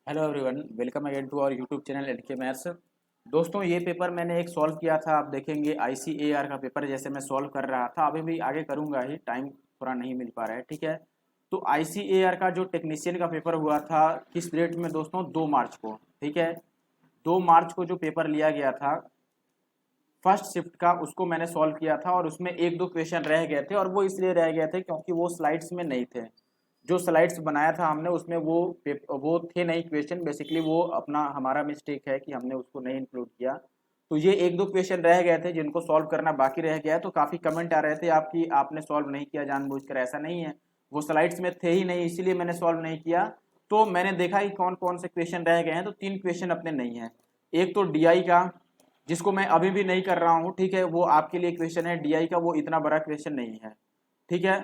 Hello everyone, welcome again to our YouTube channel एडके maths. दोस्तों, ये पेपर मैंने एक सॉल्व किया था। आप देखेंगे आईसीएआर का पेपर जैसे मैं सॉल्व कर रहा था, अभी भी आगे करूंगा ही, टाइम थोड़ा नहीं मिल पा रहा है। ठीक है, तो आईसीएआर का जो टेक्नीशियन का पेपर हुआ था किस डेट में दोस्तों? 2 मार्च को। ठीक है, 2 मार्च को जो पेपर लिया गया था फर्स्ट शिफ्ट का, उसको मैंने सॉल्व किया था और उसमें एक दो क्वेश्चन रह गए थे, और वो इसलिए रह गए थे क्योंकि वो स्लाइड्स में नहीं थे। जो स्लाइड्स बनाया था हमने उसमें वो थे नहीं क्वेश्चन। बेसिकली वो अपना हमारा मिस्टेक है कि हमने उसको नहीं इंक्लूड किया। तो ये एक दो क्वेश्चन रह गए थे जिनको सॉल्व करना बाकी रह गया है। तो काफ़ी कमेंट आ रहे थे आपकी, आपने सॉल्व नहीं किया जानबूझकर। ऐसा नहीं है, वो स्लाइड्स में थे ही नहीं, इसीलिए मैंने सॉल्व नहीं किया। तो मैंने देखा कि कौन कौन से क्वेश्चन रह गए हैं, तो 3 क्वेश्चन अपने नहीं है। एक तो डीआई का, जिसको मैं अभी भी नहीं कर रहा हूँ। ठीक है, वो आपके लिए क्वेश्चन है डीआई का, वो इतना बड़ा क्वेश्चन नहीं है। ठीक है,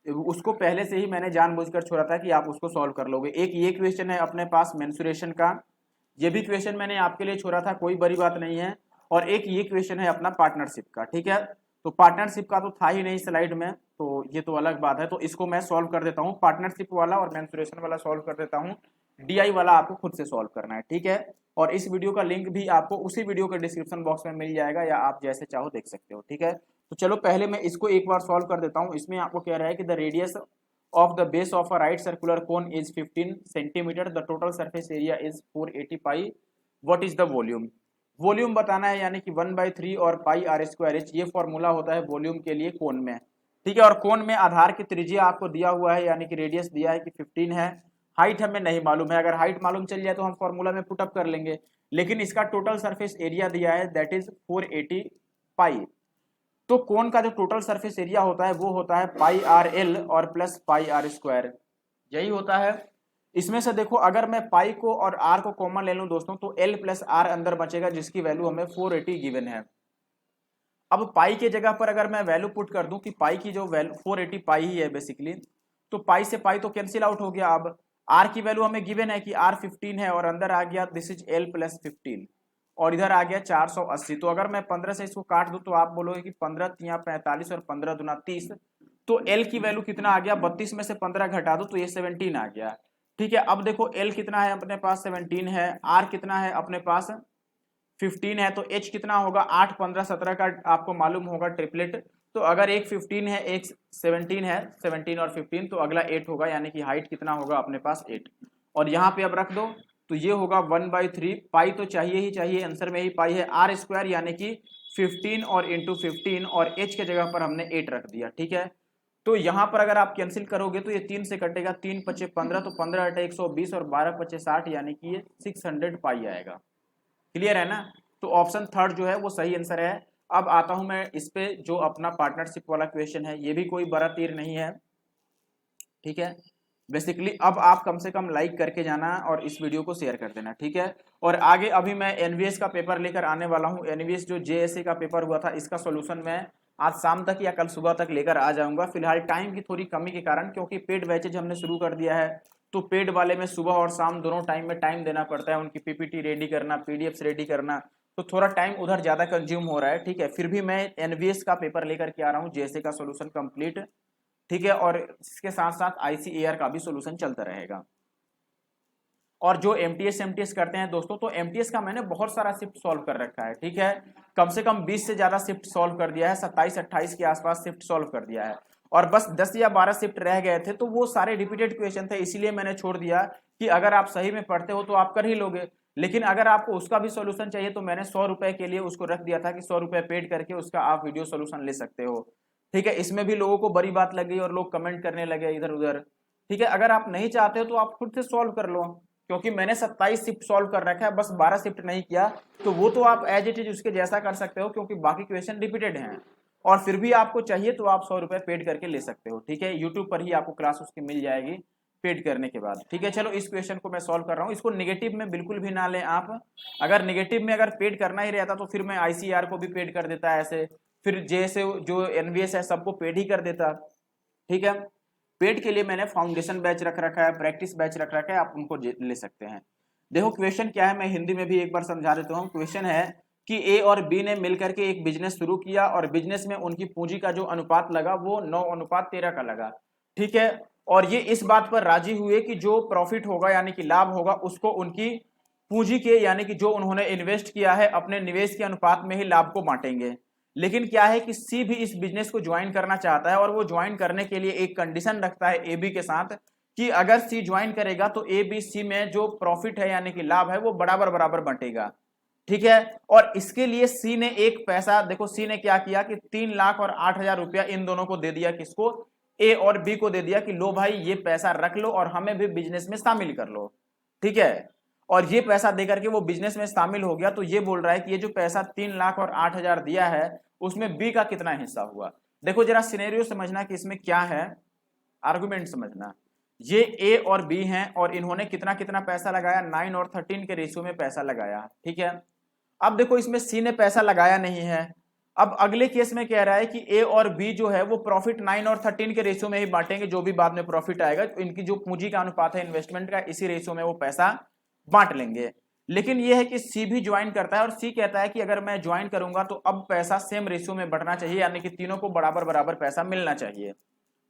उसको पहले से ही मैंने जानबूझकर छोड़ा था कि आप उसको सॉल्व कर लोगे। एक ये क्वेश्चन है अपने पास मेंसुरेशन का, ये भी क्वेश्चन मैंने आपके लिए छोड़ा था, कोई बड़ी बात नहीं है। और एक ये क्वेश्चन है अपना पार्टनरशिप का। ठीक है, तो पार्टनरशिप का तो था ही नहीं स्लाइड में, तो ये तो अलग बात है। तो इसको मैं सॉल्व कर देता हूँ, पार्टनरशिप वाला और मेंसुरेशन वाला सॉल्व कर देता हूँ। डीआई वाला आपको खुद से सॉल्व करना है। ठीक है, और इस वीडियो का लिंक भी आपको उसी वीडियो के डिस्क्रिप्शन बॉक्स में मिल जाएगा, या आप जैसे चाहो देख सकते हो। ठीक है, तो चलो पहले मैं इसको एक बार सॉल्व कर देता हूँ। इसमें आपको कह रहा है कि the radius of the base of a right circular cone is 15 centimeter, the total surface area is 480 pi, what is the volume? Volume बताना है, यानी कि 1/3 और पाई आर स्क्वायर एच, ये फॉर्मूला होता है वॉल्यूम के लिए कोन में। ठीक है, और कोन में आधार की त्रिज्या आपको दिया हुआ है, यानी कि रेडियस दिया है कि 15 है। हाइट हमें नहीं मालूम है, अगर हाइट मालूम चल जाए तो हम फॉर्मूला में पुटअप कर लेंगे। लेकिन इसका टोटल सरफेस एरिया दिया है, दैट इज 480 पाई। तो कोन का जो टोटल सरफेस एरिया होता है वो होता है पाई आर एल और प्लस पाई आर स्क्वायर, यही होता है। इसमें से देखो, अगर मैं पाई को और आर को कॉमन ले लूं दोस्तों, तो एल प्लस आर अंदर बचेगा, जिसकी वैल्यू हमें 480 गिवन है। अब पाई के जगह पर अगर मैं वैल्यू पुट कर दूं कि पाई की जो वैल्यू 480 पाई ही है बेसिकली, तो पाई से पाई तो कैंसिल आउट हो गया। अब आर की वैल्यू हमें गिवन है कि आर 15 है, और अंदर आ गया दिस इज एल प्लस 15, और इधर आ गया 480। तो अगर मैं 15 से इसको काट दूं तो आप बोलोगे कि 15 तिया 45 और 15 दुना 30। तो एल की वैल्यू कितना आ गया? 32 में से 15 घटा दो तो ये 17 आ गया। ठीक है, अब देखो एल कितना है अपने पास? 17 है। आर कितना है अपने पास? 15 है। तो एच कितना होगा? 8 15 17 का आपको मालूम होगा ट्रिपलेट। तो अगर एक 15 है एक 17 है, 17 और 15, तो अगला 8 होगा, यानी कि हाइट कितना होगा अपने पास? 8। और यहाँ पे अब रख दो, तो ये होगा 1/3 पाई, तो चाहिए ही चाहिए, आंसर में ही पाई है। आर स्क्वायर यानी कि 15 और इंटू 15, और एच के जगह पर हमने 8 रख दिया। ठीक है, तो यहाँ पर अगर आप कैंसिल करोगे तो ये 3 से कटेगा, 3 पचे 15, तो 15 अटे 120, और 12 पचे 60, यानी कि ये 600 पाई आएगा। क्लियर है ना? तो ऑप्शन थर्ड जो है वो सही आंसर है। अब आता हूं मैं इस पे, जो अपना पार्टनरशिप वाला क्वेश्चन है, ये भी कोई बड़ा तीर नहीं है। ठीक है, बेसिकली अब आप कम से कम लाइक करके जाना और इस वीडियो को शेयर कर देना। ठीक है, और आगे अभी मैं एनवीएस का पेपर लेकर आने वाला हूं। एनवीएस जो जेएसए का पेपर हुआ था, इसका सॉल्यूशन मैं आज शाम तक या कल सुबह तक लेकर आ जाऊंगा। फिलहाल टाइम की थोड़ी कमी के कारण, क्योंकि पेड बैचेज हमने शुरू कर दिया है, तो पेड वाले में सुबह और शाम दोनों टाइम में टाइम देना पड़ता है, उनकी पीपीटी रेडी करना, पीडीएफ रेडी करना, तो थोड़ा टाइम उधर ज्यादा कंज्यूम हो रहा है। ठीक है, फिर भी मैं एनवीएस का पेपर लेकर के आ रहा हूँ, जेएसए का सोल्यूशन कंप्लीट। ठीक है, और इसके साथ साथ आईसीएआर का भी सोल्यूशन चलता रहेगा। और जो एमटीएस करते हैं दोस्तों, तो एमटीएस का मैंने बहुत सारा शिफ्ट सॉल्व कर रखा है। ठीक है, कम से कम 20 से ज्यादा शिफ्ट सॉल्व कर दिया है, 27-28 के आसपास शिफ्ट सॉल्व कर दिया है, और बस 10 या 12 शिफ्ट रह गए थे, तो वो सारे रिपीटेड क्वेश्चन थे, इसीलिए मैंने छोड़ दिया कि अगर आप सही में पढ़ते हो तो आप कर ही लोगे। लेकिन अगर आपको उसका भी सोल्यूशन चाहिए तो मैंने 100 रुपए के लिए उसको रख दिया था कि 100 रुपए पेड करके उसका आप वीडियो सोल्यूशन ले सकते हो। ठीक है, इसमें भी लोगों को बड़ी बात लगी और लोग कमेंट करने लगे इधर उधर। ठीक है, अगर आप नहीं चाहते हो तो आप खुद से सॉल्व कर लो, क्योंकि मैंने 27 शिफ्ट सॉल्व कर रखा है, बस 12 शिफ्ट नहीं किया। तो वो तो आप एज इट इज उसके जैसा कर सकते हो, क्योंकि बाकी क्वेश्चन रिपीटेड हैं। और फिर भी आपको चाहिए तो आप 100 रुपए पेड करके ले सकते हो। ठीक है, यूट्यूब पर ही आपको क्लास उसकी मिल जाएगी पेड करने के बाद। ठीक है, चलो इस क्वेश्चन को मैं सॉल्व कर रहा हूँ। इसको निगेटिव में बिल्कुल भी ना लें आप। अगर निगेटिव में अगर पेड करना ही रहता तो फिर मैं आईसीआर को भी पेड कर देता ऐसे, फिर जैसे जो एनवीएस है सबको पेड ही कर देता। ठीक है, पेड के लिए मैंने फाउंडेशन बैच रख रखा है, प्रैक्टिस बैच रख रखा है, आप उनको ले सकते हैं। देखो क्वेश्चन क्या है, मैं हिंदी में भी एक बार समझा देता हूँ। क्वेश्चन है कि ए और बी ने मिलकर के एक बिजनेस शुरू किया, और बिजनेस में उनकी पूंजी का जो अनुपात लगा वो 9:13 का लगा। ठीक है, और ये इस बात पर राजी हुए कि जो प्रॉफिट होगा यानी कि लाभ होगा उसको उनकी पूंजी के यानी कि जो उन्होंने इन्वेस्ट किया है अपने निवेश के अनुपात में ही लाभ को बांटेंगे। लेकिन क्या है कि सी भी इस बिजनेस को ज्वाइन करना चाहता है और वो ज्वाइन करने के लिए एक कंडीशन रखता है ए बी के साथ कि अगर सी ज्वाइन करेगा तो ए बी सी में जो प्रॉफिट है यानी कि लाभ है वो बराबर बराबर बंटेगा। ठीक है, और इसके लिए सी ने एक पैसा, देखो सी ने क्या किया कि 3,08,000 रुपया इन दोनों को दे दिया, किसको, ए और बी को दे दिया कि लो भाई ये पैसा रख लो और हमें भी बिजनेस में शामिल कर लो। ठीक है, और ये पैसा देकर के वो बिजनेस में शामिल हो गया। तो ये बोल रहा है कि ये जो पैसा 3,08,000 दिया है उसमें बी का कितना हिस्सा हुआ। देखो जरा सिनेरियो समझना कि इसमें क्या है, आर्गुमेंट समझना। ये ए और बी हैं और इन्होंने कितना कितना पैसा लगाया, 9 और 13 के रेशियो में पैसा लगाया। ठीक है, अब देखो इसमें सी ने पैसा लगाया नहीं है। अब अगले केस में कह रहा है कि ए और बी जो है वो प्रॉफिट 9 और 13 के रेशियो में ही बांटेंगे, जो भी बाद में प्रॉफिट आएगा इनकी जो पूंजी का अनुपात है इन्वेस्टमेंट का, इसी रेशियो में वो पैसा बांट लेंगे। लेकिन ये है कि सी भी ज्वाइन करता है और सी कहता है कि अगर मैं ज्वाइन करूंगा तो अब पैसा सेम रेशियो में बढ़ना चाहिए, यानी कि तीनों को बराबर बराबर पैसा मिलना चाहिए।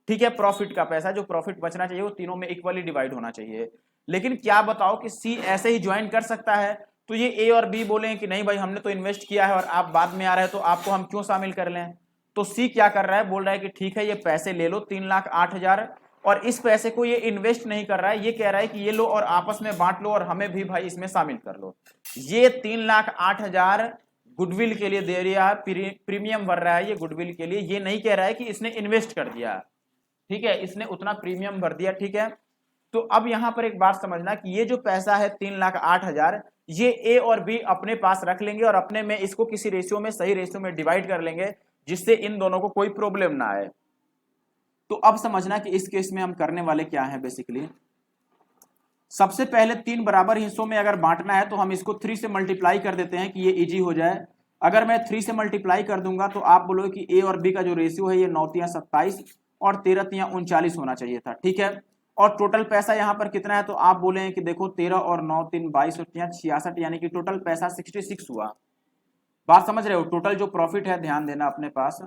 ठीक है, प्रॉफिट का पैसा जो प्रॉफिट बचना चाहिए वो तीनों में इक्वली डिवाइड होना चाहिए। लेकिन क्या बताओ कि सी ऐसे ही ज्वाइन कर सकता है? तो ये ए और बी बोले कि नहीं भाई हमने तो इन्वेस्ट किया है और आप बाद में आ रहे हैं तो आपको हम क्यों शामिल कर लें। तो सी क्या कर रहा है, बोल रहा है कि ठीक है ये पैसे ले लो 3,08,000, और इस पैसे को ये इन्वेस्ट नहीं कर रहा है, ये कह रहा है कि ये लो और आपस में बांट लो और हमें भी भाई इसमें शामिल कर लो। ये 3,08,000 गुडविल के लिए दे रहा है, प्रीमियम भर रहा है ये गुडविल के लिए। ये नहीं कह रहा है कि इसने इन्वेस्ट कर दिया। ठीक है, इसने उतना प्रीमियम भर दिया। ठीक है, तो अब यहां पर एक बात समझना कि ये जो पैसा है 3,08,000 ये ए और बी अपने पास रख लेंगे और अपने में इसको किसी रेशियो में, सही रेशियो में डिवाइड कर लेंगे जिससे इन दोनों को कोई प्रॉब्लम ना आए। तो अब समझना कि इस केस में हम करने वाले क्या है। बेसिकली सबसे पहले 3 बराबर हिस्सों में अगर बांटना है तो हम इसको 3 से मल्टीप्लाई कर देते हैं कि ये इजी हो जाए। अगर मैं 3 से मल्टीप्लाई कर दूंगा तो आप बोलोगे कि ए और बी का जो रेशियो है ये 9×3 = 27 और 13×3 = 39 होना चाहिए था। ठीक है, और टोटल पैसा यहाँ पर कितना है तो आप बोले कि देखो 13 और 9 3 22 और 66, यानी कि टोटल पैसा 66 हुआ। बात समझ रहे हो? टोटल जो प्रॉफिट है, ध्यान देना अपने पास,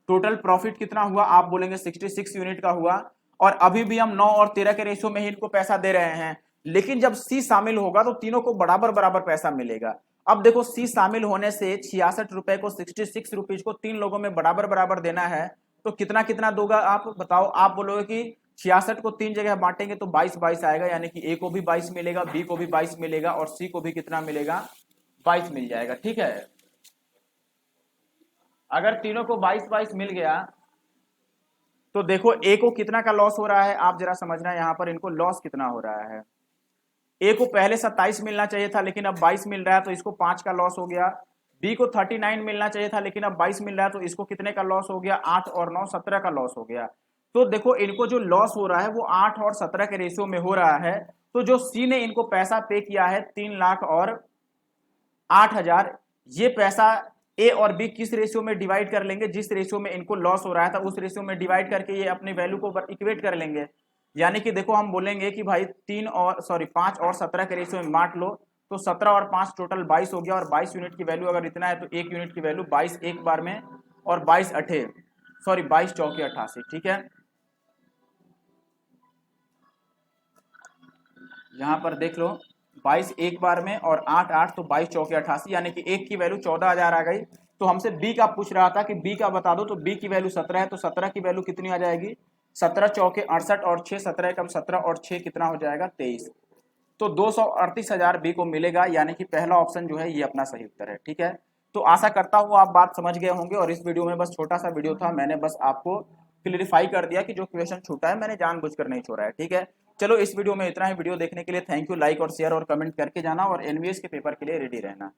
टोटल प्रॉफिट कितना हुआ, आप बोलेंगे 66 यूनिट का हुआ। और अभी भी हम 9 और 13 के रेशियो में ही इनको पैसा दे रहे हैं। लेकिन जब सी शामिल होगा तो तीनों को बराबर बराबर पैसा मिलेगा। अब देखो सी शामिल होने से 66 रुपए को 66 रुपीज को 3 लोगों में बराबर बराबर देना है तो कितना कितना दोगा आप बताओ। आप बोलोगे कि 66 को 3 जगह बांटेंगे तो 22 आएगा, यानी कि ए को भी 22 मिलेगा, बी को भी 22 मिलेगा और सी को भी कितना मिलेगा, 22 मिल जाएगा। ठीक है, अगर तीनों को 22 मिल गया तो देखो ए को कितना का लॉस हो रहा है, आप जरा समझना यहां पर इनको लॉस कितना हो रहा है। ए को पहले 27 मिलना चाहिए था लेकिन अब 22 मिल रहा है तो इसको 5 का लॉस हो गया। बी को 39 मिलना चाहिए था लेकिन अब 22 मिल रहा है तो इसको कितने का लॉस हो गया, 8 और 9 17 का लॉस हो गया। तो देखो इनको जो लॉस हो रहा है वो 8 और 17 के रेशियो में हो रहा है। तो जो सी ने इनको पैसा पे किया है 3,08,000, ये पैसा ए और बी किस रेशियो में डिवाइड कर लेंगे, जिस रेशियो में इनको लॉस हो रहा था उस रेशियो में डिवाइड करके ये अपनी वैल्यू को इक्वेट कर लेंगे। यानी कि देखो हम बोलेंगे कि भाई 5 और 17 के रेशियो में बांट लो तो 17 और 5 टोटल 22 हो गया। और 22 यूनिट की वैल्यू अगर इतना है तो 1 यूनिट की वैल्यू 22 एक बार में और 22 चौके 88। ठीक है, यहां पर देख लो 22 एक बार में और 8 8 तो 22 चौके 88, यानी कि एक की वैल्यू 14,000 आ गई। तो हमसे बी का पूछ रहा था कि बी का बता दो, तो बी की वैल्यू 17 है तो 17 की वैल्यू कितनी आ जाएगी, 17 चौके 68 और 6 17 कम 17 और 6 कितना हो जाएगा 23। तो 238,000 बी को मिलेगा, यानी कि पहला ऑप्शन जो है ये अपना सही उत्तर है। ठीक है, तो आशा करता हूँ आप बात समझ गए होंगे और इस वीडियो में बस छोटा सा वीडियो था, मैंने बस आपको क्लियरिफाई कर दिया कि जो क्वेश्चन छूटा है मैंने जानबूझकर नहीं छोड़ा है। ठीक है, चलो इस वीडियो में इतना ही। वीडियो देखने के लिए थैंक यू। लाइक और शेयर और कमेंट करके जाना और एनवीएस के पेपर के लिए रेडी रहना।